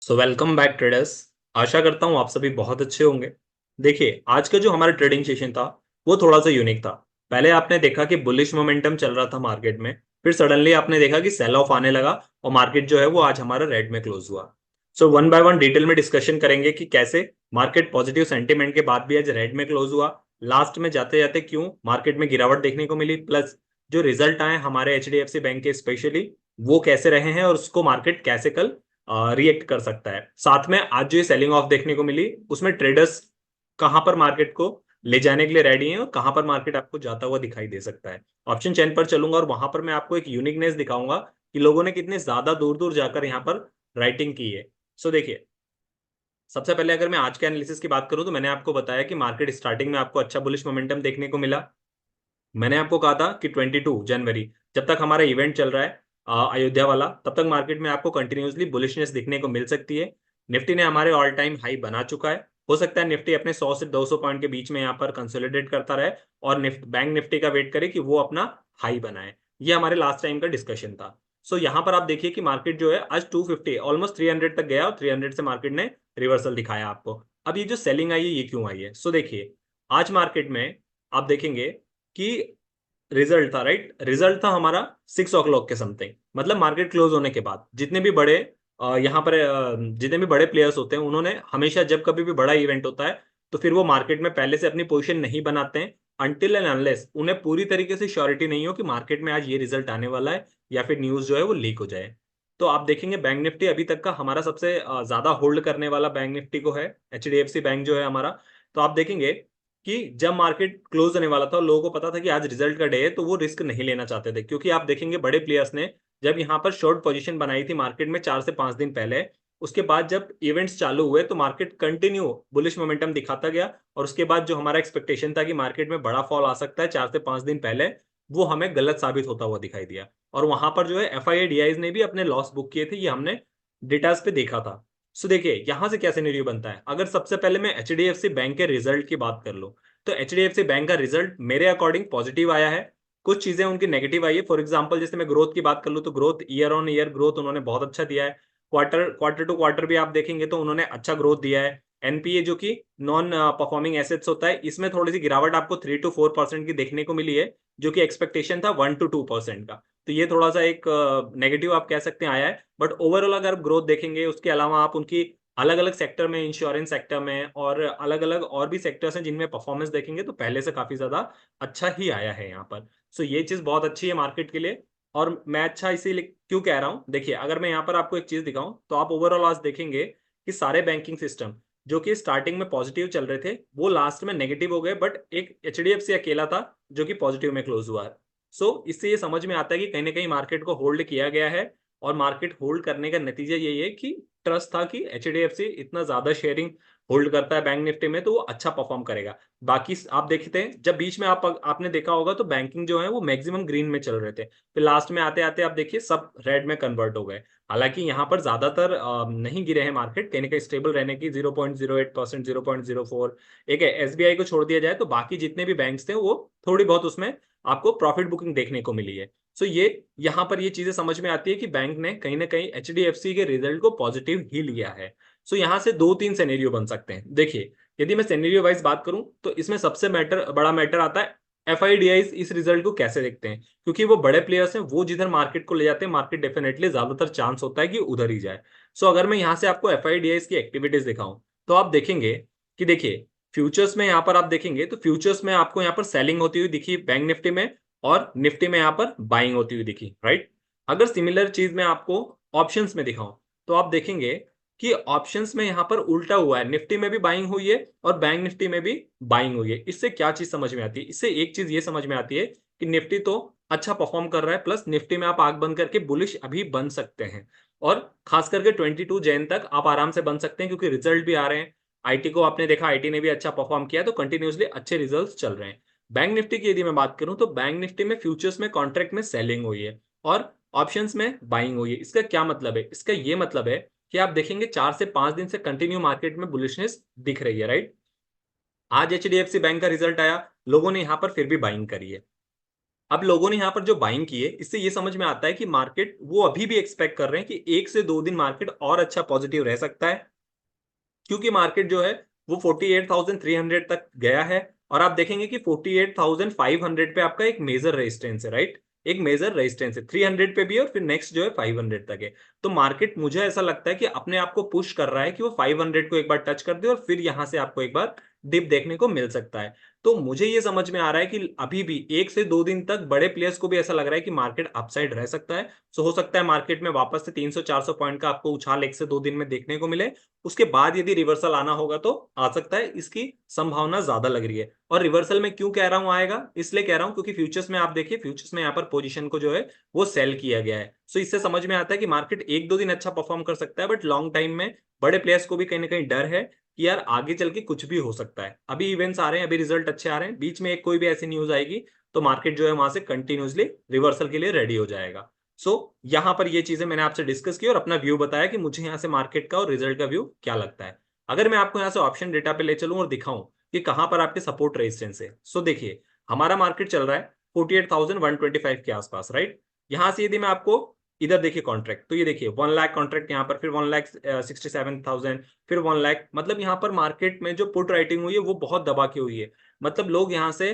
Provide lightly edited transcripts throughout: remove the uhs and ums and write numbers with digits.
Welcome back traders. आशा करता हूँ आप सभी बहुत अच्छे होंगे। देखिए, आज का जो हमारा ट्रेडिंग सेशन था वो थोड़ा सा यूनिक था। पहले आपने देखा कि बुलिश मोमेंटम चल रहा था मार्केट में, फिर सडनली आपने देखा कि सेल ऑफ आने लगा और मार्केट जो है वो आज हमारा रेड में क्लोज हुआ। वन बाय वन डिटेल में डिस्कशन करेंगे कि कैसे मार्केट पॉजिटिव सेंटीमेंट के बाद भी आज रेड में क्लोज हुआ, लास्ट में जाते जाते क्यों मार्केट में गिरावट देखने को मिली, प्लस जो रिजल्ट आए हमारे एचडीएफसी बैंक के स्पेशली वो कैसे रहे हैं और उसको मार्केट कैसे कल रिएक्ट कर सकता है। साथ में आज जो ये सेलिंग ऑफ देखने को मिली उसमें ट्रेडर्स कहां पर मार्केट को ले जाने के लिए रेडी हैं और कहां पर मार्केट आपको जाता हुआ दिखाई दे सकता है। ऑप्शन चेन पर चलूंगा और वहां पर मैं आपको एक यूनिकनेस दिखाऊंगा कि लोगों ने कितने ज्यादा दूर दूर जाकर यहाँ पर राइटिंग की है। देखिए, सबसे पहले अगर मैं आज के एनालिसिस की बात करूं तो मैंने आपको बताया कि मार्केट स्टार्टिंग में आपको अच्छा बुलिश मोमेंटम देखने को मिला। मैंने आपको कहा था कि 22 जनवरी जब तक हमारा इवेंट चल रहा है अयोध्या वाला, तब तक मार्केट में आपको कंटिन्यूसली बुलिशनेस दिखने को मिल सकती है। निफ्टी ने हमारे ऑल टाइम हाई बना चुका है। हो सकता है निफ्टी अपने 100 से 200 पॉइंट के बीच में यहाँ पर कंसोलिडेट करता रहे और बैंक निफ्टी का वेट करे कि वो अपना हाई बनाए। ये हमारे लास्ट टाइम का डिस्कशन था। यहाँ पर आप देखिए कि मार्केट जो है आज 250 ऑलमोस्ट 300 तक गया और 300 से मार्केट ने रिवर्सल दिखाया आपको। अब ये जो सेलिंग आई है ये क्यों आई है? देखिए, आज मार्केट में आप देखेंगे कि रिजल्ट था, राइट? रिजल्ट था हमारा 6 o'clock के समथिंग, मतलब मार्केट क्लोज होने के बाद जितने भी बड़े यहाँ पर जितने भी बड़े प्लेयर्स होते हैं उन्होंने हमेशा जब कभी भी बड़ा इवेंट होता है तो फिर वो मार्केट में पहले से अपनी पोजीशन नहीं बनाते हैं अनटिल एंड अनलेस उन्हें पूरी तरीके से श्योरिटी नहीं हो कि मार्केट में आज ये रिजल्ट आने वाला है या फिर न्यूज जो है वो लीक हो जाए। तो आप देखेंगे बैंक निफ्टी अभी तक का हमारा सबसे ज्यादा होल्ड करने वाला बैंक निफ्टी को है एचडीएफसी बैंक जो है हमारा। तो आप देखेंगे कि जब मार्केट क्लोज होने वाला था और लोगों को पता था कि आज रिजल्ट का डे है तो वो रिस्क नहीं लेना चाहते थे, क्योंकि आप देखेंगे बड़े प्लेयर्स ने जब यहाँ पर शॉर्ट पोजीशन बनाई थी मार्केट में 4 से 5 दिन पहले, उसके बाद जब इवेंट्स चालू हुए तो मार्केट कंटिन्यू बुलिश मोमेंटम दिखाता गया और उसके बाद जो हमारा एक्सपेक्टेशन था कि मार्केट में बड़ा फॉल आ सकता है 4 से 5 दिन पहले, वो हमें गलत साबित होता हुआ दिखाई दिया। और वहां पर जो है एफ आई डीआईज ने भी अपने लॉस बुक किए थे, ये हमने डेटास पे देखा था। देखिए यहां से क्या सिनेरियो बनता है। अगर सबसे पहले मैं एचडीएफसी बैंक के रिजल्ट की बात कर लूं तो एचडीएफसी बैंक का रिजल्ट मेरे अकॉर्डिंग पॉजिटिव आया है। कुछ चीजें उनकी नेगेटिव आई है। फॉर एग्जांपल जैसे मैं ग्रोथ की बात कर लूं तो growth year on year growth उन्होंने बहुत अच्छा दिया है। क्वार्टर क्वार्टर टू क्वार्टर भी आप देखेंगे तो उन्होंने अच्छा ग्रोथ दिया है। एनपीए जो कि नॉन परफॉर्मिंग एसेट्स होता है, इसमें थोड़ी सी गिरावट आपको 3 to 4% की देखने को मिली है, जो कि एक्सपेक्टेशन था 1 to 2% का। तो ये थोड़ा सा एक नेगेटिव आप कह सकते हैं आया है। बट ओवरऑल अगर ग्रोथ देखेंगे, उसके अलावा आप उनकी अलग अलग सेक्टर में, इंश्योरेंस सेक्टर में और अलग अलग और भी सेक्टर्स हैं जिनमें परफॉर्मेंस देखेंगे तो पहले से काफी ज्यादा अच्छा ही आया है यहाँ पर। ये चीज बहुत अच्छी है मार्केट के लिए। और मैं अच्छा इसीलिए क्यों कह रहा हूँ, देखिए अगर मैं यहाँ पर आपको एक चीज दिखाऊं तो आप ओवरऑल आज देखेंगे कि सारे बैंकिंग सिस्टम जो कि स्टार्टिंग में पॉजिटिव चल रहे थे वो लास्ट में नेगेटिव हो गए, बट एक एचडीएफसी अकेला था जो कि पॉजिटिव में क्लोज हुआ है। इससे ये समझ में आता है कि कहीं ना कहीं मार्केट को होल्ड किया गया है और मार्केट होल्ड करने का नतीजा यही है कि ट्रस्ट था कि एचडीएफसी इतना ज्यादा शेयरिंग होल्ड करता है बैंक निफ्टी में तो वो अच्छा परफॉर्म करेगा। बाकी आप देखते हैं जब बीच में आपने देखा होगा तो बैंकिंग जो है वो मैक्सिमम ग्रीन में चल रहे थे, फिर लास्ट में आते आते आप देखिए सब रेड में कन्वर्ट हो गए। हालांकि यहाँ पर ज्यादातर नहीं गिरे हैं मार्केट, कहीं ना कहीं स्टेबल रहने की 0.08%, 0.04 एक एसबीआई को छोड़ दिया जाए तो बाकी जितने भी बैंक्स थे वो थोड़ी बहुत उसमें आपको प्रॉफिट बुकिंग देखने को मिली है। ये यहाँ पर ये चीजें समझ में आती है कि बैंक ने कहीं ना कहीं एचडीएफसी के रिजल्ट को पॉजिटिव ही लिया है। यहाँ से दो तीन सिनेरियो बन सकते हैं। देखिए, यदि मैं सिनेरियो वाइज बात करूं तो इसमें सबसे बड़ा मैटर आता है एफआईडीआईज इस रिजल्ट को कैसे देखते हैं, क्योंकि वो बड़े प्लेयर्स हैं, वो जिधर मार्केट को ले जाते हैं मार्केट डेफिनेटली ज्यादातर चांस होता है कि उधर ही जाए। अगर मैं यहाँ से आपको एफआईडीआईज की एक्टिविटीज दिखाऊं तो आप देखेंगे कि देखिए फ्यूचर्स में यहाँ पर आप देखेंगे तो फ्यूचर्स में आपको यहाँ पर सेलिंग होती हुई दिखी बैंक निफ्टी में और निफ्टी में यहाँ पर बाइंग होती हुई दिखी, राइट? अगर सिमिलर चीज मैं आपको ऑप्शंस में दिखाऊं तो आप देखेंगे कि ऑप्शंस में यहाँ पर उल्टा हुआ है, निफ्टी में भी बाइंग हुई है और बैंक निफ्टी में भी बाइंग हुई है। इससे क्या चीज समझ में आती है? इससे एक चीज ये समझ में आती है कि निफ्टी तो अच्छा परफॉर्म कर रहा है, प्लस निफ्टी में आप आंख बंद करके बुलिश अभी बन सकते हैं और खास करके 22 जैन तक आप आराम से बन सकते हैं, क्योंकि रिजल्ट भी आ रहे हैं। आईटी को आपने देखा, आईटी ने भी अच्छा परफॉर्म किया तो कंटिन्यूसली अच्छे रिजल्ट चल रहे हैं। बैंक निफ्टी की यदि मैं बात करूं तो बैंक निफ्टी में फ्यूचर्स में कॉन्ट्रैक्ट में सेलिंग हुई है और ऑप्शंस में बाइंग हुई है। इसका क्या मतलब है? इसका ये मतलब है कि आप देखेंगे 4 से 5 दिन से कंटिन्यू मार्केट में बुलिशनेस दिख रही है, राइट? आज एचडीएफसी बैंक का रिजल्ट आया, लोगों ने यहां पर फिर भी बाइंग करी है। अब लोगों ने यहाँ पर जो बाइंग की है, इससे ये समझ में आता है कि मार्केट वो अभी भी एक्सपेक्ट कर रहे हैं कि 1 से 2 दिन मार्केट और अच्छा पॉजिटिव रह सकता है, क्योंकि मार्केट जो है वो 48,300 तक गया है। और आप देखेंगे कि 48,500 पे आपका एक मेजर रेजिस्टेंस है, राइट? एक मेजर रेजिस्टेंस है, 300 पे भी है और फिर नेक्स्ट जो है 500 तक है। तो मार्केट मुझे ऐसा लगता है कि अपने आप को पुश कर रहा है कि वो 500 को एक बार टच कर दे और फिर यहां से आपको एक बार डिप देखने को मिल सकता है। तो मुझे ये समझ में आ रहा है कि अभी भी 1 से 2 दिन तक बड़े प्लेयर्स को भी ऐसा लग रहा है कि मार्केट अपसाइड रह सकता है। सो हो सकता है मार्केट में वापस से 300-400 पॉइंट का आपको उछाल 1 से 2 दिन में देखने को मिले। उसके बाद यदि रिवर्सल आना होगा तो आ सकता है, इसकी संभावना ज्यादा लग रही है। और रिवर्सल में क्यों कह रहा हूं आएगा, इसलिए कह रहा हूं क्योंकि फ्यूचर्स में आप देखिए, फ्यूचर्स में यहाँ पर पोजीशन को जो है वो सेल किया गया है। सो इससे समझ में आता है कि मार्केट 1-2 दिन अच्छा परफॉर्म कर सकता है, बट लॉन्ग टाइम में बड़े प्लेयर्स को भी कहीं ना कहीं डर है कि यार आगे चल के कुछ भी हो सकता है। अभी इवेंट्स आ रहे हैं, अभी रिजल्ट अच्छे आ रहे हैं, बीच में एक कोई भी ऐसी न्यूज आएगी तो मार्केट जो है वहां से कंटिन्यूसली रिवर्सल के लिए रेडी हो जाएगा। सो यहाँ पर ये चीजें मैंने आपसे डिस्कस की और अपना व्यू बताया कि मुझे यहाँ से मार्केट का और रिजल्ट का व्यू क्या लगता है। अगर मैं आपको यहाँ से ऑप्शन डेटा पे ले चलूं और दिखाऊं कि कहां पर आपके सपोर्ट रेजिस्टेंस है, सो देखिए हमारा मार्केट चल रहा है 48,125 के आसपास, राइट? यहां से यदि मैं आपको इधर देखिए कॉन्ट्रैक्ट, तो ये देखिए 1 लाख कॉन्ट्रैक्ट यहाँ पर, फिर 1,67,000, फिर 1 लाख, मतलब यहाँ पर मार्केट में जो पुट राइटिंग हुई है वो बहुत दबा के हुई है। मतलब लोग यहाँ से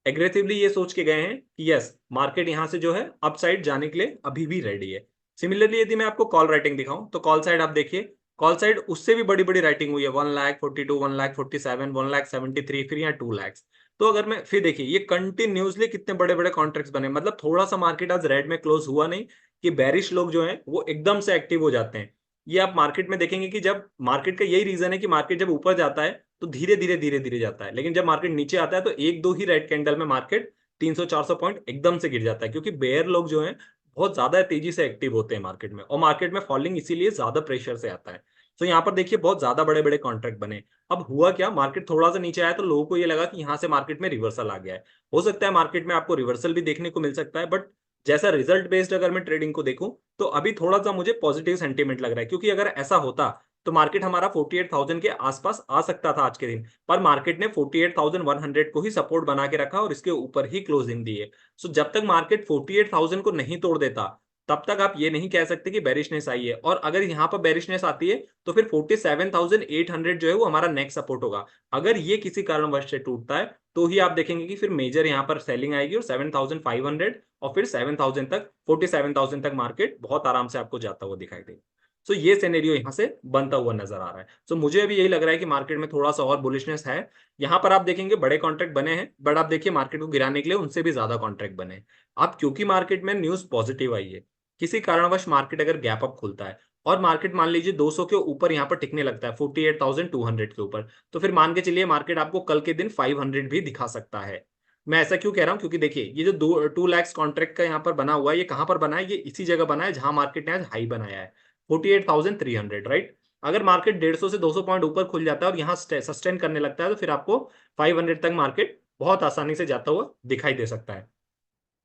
एग्रेसिवली ये सोच के गए हैं कि यस मार्केट यहाँ से जो है अपसाइड जाने के लिए अभी भी रेडी है। सिमिलरली यदि मैं आपको कॉल राइटिंग दिखाऊं तो कॉल साइड आप देखिए, कॉल साइड उससे भी बड़ी बड़ी राइटिंग हुई है, 1,42, 1,47, 1,73, फिर यहाँ 2 लाख। तो अगर मैं फिर देखिए ये कंटिन्यूसली कितने बड़े बड़े कॉन्ट्रैक्ट्स बने, मतलब थोड़ा सा मार्केट आज रेड में क्लोज हुआ नहीं कि बेरिश लोग जो हैं वो एकदम से एक्टिव हो जाते हैं। ये आप मार्केट में देखेंगे कि जब मार्केट का यही रीजन है कि मार्केट जब ऊपर जाता है तो धीरे धीरे धीरे धीरे जाता है, लेकिन जब मार्केट नीचे आता है तो 1-2 ही रेड कैंडल में मार्केट 300-400 पॉइंट एकदम से गिर जाता है, क्योंकि बेयर लोग जो हैं बहुत ज्यादा तेजी से एक्टिव होते हैं मार्केट में, और मार्केट में फॉलिंग इसीलिए ज्यादा प्रेशर से आता है। तो यहाँ पर देखिए बहुत ज्यादा बड़े बड़े कॉन्ट्रैक्ट बने। अब हुआ क्या, मार्केट थोड़ा सा नीचे आया तो लोगों को ये लगा कि यहाँ से मार्केट में रिवर्सल आ गया है। हो सकता है मार्केट में आपको रिवर्सल भी देखने को मिल सकता है, बट जैसा रिजल्ट बेस्ड अगर मैं ट्रेडिंग को देखूं तो अभी थोड़ा सा मुझे पॉजिटिव सेंटीमेंट लग रहा है, क्योंकि अगर ऐसा होता तो मार्केट हमारा 48,000 के आसपास आ सकता था आज के दिन, पर मार्केट ने 48,100 को ही सपोर्ट बना के रखा और इसके ऊपर ही क्लोजिंग दी है। सो जब तक मार्केट 48,000 को नहीं तोड़ देता तब तक आप ये नहीं कह सकते कि बेरिशनेस आई है, और अगर यहां पर बेरिशनेस आती है तो फिर 47,800 जो है वो हमारा नेक्स्ट सपोर्ट होगा। अगर ये किसी कारणवश से टूटता है तो ही आप देखेंगे कि फिर मेजर यहाँ पर सेलिंग आएगी और 7,500 और फिर 7,000 तक, 47,000 तक मार्केट बहुत आराम से आपको जाता हुआ दिखाई देगा। सो ये सिनेरियो यहाँ से बनता हुआ नजर आ रहा है। सो मुझे अभी यही लग रहा है कि मार्केट में थोड़ा सा और बुलिशनेस है। यहाँ पर आप देखेंगे बड़े कॉन्ट्रैक्ट बने हैं, बट आप देखिए मार्केट को गिराने के लिए उनसे भी ज्यादा कॉन्ट्रैक्ट बने हैं। अब क्योंकि मार्केट में न्यूज पॉजिटिव आई है, किसी कारणवश मार्केट अगर गैप अप खुलता है और मार्केट मान लीजिए 200 के ऊपर यहाँ पर टिकने लगता है, 48,200 के ऊपर, तो फिर मान के चलिए मार्केट आपको कल के दिन 500 भी दिखा सकता है। मैं ऐसा क्यों कह रहा हूं, क्योंकि देखिए ये जो 2 लाख कॉन्ट्रैक्ट का यहाँ पर बना हुआ है, ये कहां पर बना है, ये इसी जगह बना है जहां मार्केट ने आज हाई बनाया है 48,300, राइट? अगर मार्केट 150 से 200 पॉइंट ऊपर खुल जाता है और यहाँ सस्टेन करने लगता है तो फिर आपको 500 तक मार्केट बहुत आसानी से जाता हुआ दिखाई दे सकता है।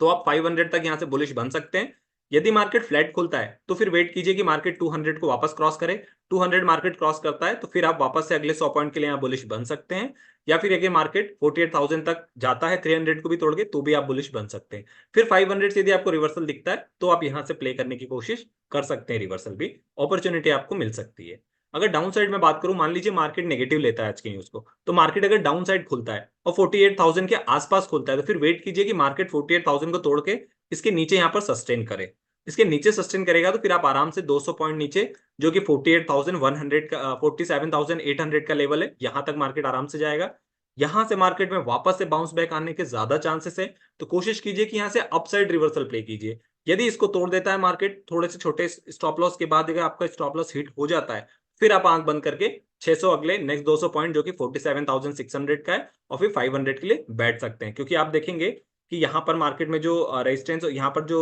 तो आप 500 तक यहां से बुलिश बन सकते हैं। यदि मार्केट फ्लैट खुलता है तो फिर वेट कीजिए कि मार्केट 200 को वापस क्रॉस करे। 200 मार्केट क्रॉस करता है तो फिर आप वापस से अगले 100 पॉइंट के लिए यहाँ बुलिश बन सकते हैं। या फिर अगर मार्केट 48,000 तक जाता है 300 को भी तोड़ के, तो भी आप बुलिश बन सकते हैं। फिर 500 से यदि आपको रिवर्सल दिखता है तो आप यहां से प्ले करने की कोशिश कर सकते हैं, रिवर्सल भी अपॉर्चुनिटी आपको मिल सकती है। अगर डाउन साइड में बात करूं, मान लीजिए मार्केट नेगेटिव लेता है आज की न्यूज को, तो मार्केट अगर डाउन साइड खुलता है और 48,000 के आसपास खुलता है तो फिर वेट कीजिए कि मार्केट 48,000 को तोड़ के इसके नीचे यहाँ पर सस्टेन करे। इसके नीचे सस्टेन करेगा तो फिर आप आराम से 200 पॉइंट नीचे, जो कि 48,100 का 47,800 का लेवल है, यहां तक मार्केट आराम से जाएगा। यहां से मार्केट में वापस से बाउंस बैक आने के ज्यादा चांसेस है, तो कोशिश कीजिए कि यहां से अपसाइड रिवर्सल प्ले कीजिए। यदि इसको तोड़ देता है मार्केट थोड़े से छोटे स्टॉप लॉस के बाद, अगर आपका स्टॉप लॉस हिट हो जाता है, फिर आप आंख बंद करके 600 अगले नेक्स्ट 200 पॉइंट जो कि 47,600 का है और फिर 500 के लिए बैठ सकते हैं। क्योंकि आप देखेंगे कि यहाँ पर मार्केट में जो रेजिस्टेंस यहाँ पर जो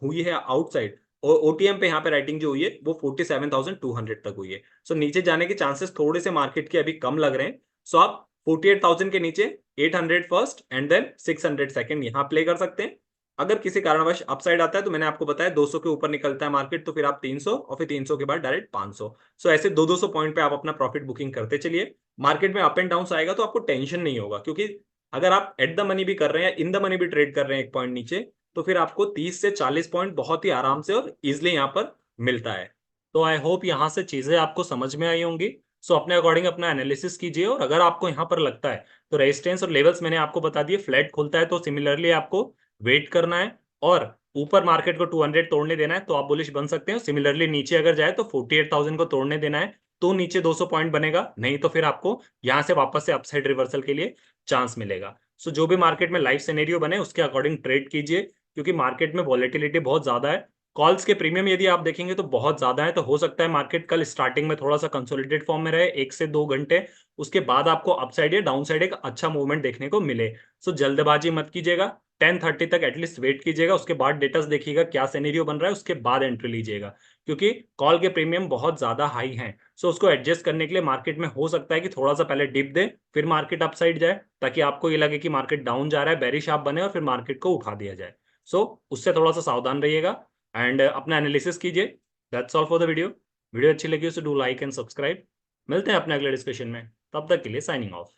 हुई है आउटसाइड, और ओटीएम पे यहाँ पे राइटिंग जो हुई है वो 47,200 तक हुई है। सो नीचे जाने के चांसेस थोड़े से मार्केट के अभी कम लग रहे हैं। सो आप 48,000 के नीचे 800 फर्स्ट एंड देन 600 सेकंड यहाँ प्ले कर सकते हैं। अगर किसी कारणवश अपसाइड आता है तो मैंने आपको बताया 200 के ऊपर निकलता है मार्केट तो फिर आप 300 और फिर 300 के बाद डायरेक्ट 500। सो ऐसे 200 पॉइंट पे आप अपना प्रॉफिट बुकिंग करते चलिए। मार्केट में अप एंड डाउन आएगा तो आपको टेंशन नहीं होगा, क्योंकि अगर आप एट द मनी भी कर रहे हैं या इन द मनी भी ट्रेड कर रहे हैं एक पॉइंट नीचे, तो फिर आपको 30 से 40 पॉइंट बहुत ही आराम से और इजिली यहाँ पर मिलता है। तो आई होप यहाँ से चीजें आपको समझ में आई होंगी। सो अपने अकॉर्डिंग अपना एनालिसिस कीजिए, और अगर आपको यहाँ पर लगता है तो रेजिस्टेंस और लेवल्स मैंने आपको बता दिए, फ्लैट खुलता है तो सिमिलरली आपको वेट करना है, और ऊपर मार्केट को 200 तोड़ने देना है तो आप बुलिश बन सकते हैं। सिमिलरली नीचे अगर जाए तो 48,000 को तोड़ने देना है तो नीचे 200 पॉइंट बनेगा, नहीं तो फिर आपको यहाँ से वापस से अपसाइड रिवर्सल के लिए चांस मिलेगा। सो जो भी मार्केट में लाइव सिनेरियो बने उसके अकॉर्डिंग ट्रेड कीजिए, क्योंकि मार्केट में वॉलेटिलिटी बहुत ज्यादा है। कॉल्स के प्रीमियम यदि आप देखेंगे तो बहुत ज्यादा है, तो हो सकता है मार्केट कल स्टार्टिंग में थोड़ा सा कंसोलिडेट फॉर्म में रहे 1 से 2 घंटे, उसके बाद आपको अपसाइड या डाउन साइड एक अच्छा मूवमेंट देखने को मिले। सो जल्दबाजी मत कीजिएगा, 10:30 तक एटलीस्ट वेट कीजिएगा, उसके बाद डेटास देखिएगा क्या सिनेरियो बन रहा है, उसके बाद एंट्री लीजिएगा, क्योंकि कॉल के प्रीमियम बहुत ज्यादा हाई हैं। सो उसको एडजस्ट करने के लिए मार्केट में हो सकता है कि थोड़ा सा पहले डिप दे फिर मार्केट अपसाइड जाए, ताकि आपको ये लगे कि मार्केट डाउन जा रहा है, बेरिश आप बने और फिर मार्केट को उठा दिया जाए। सो उससे थोड़ा सा सावधान रहिएगा एंड अपना एनालिसिस कीजिए। That's all for the video. Video अच्छी लगी तो डू लाइक एंड सब्सक्राइब। मिलते हैं अपने अगले डिस्कशन में, तब तक के लिए साइनिंग ऑफ।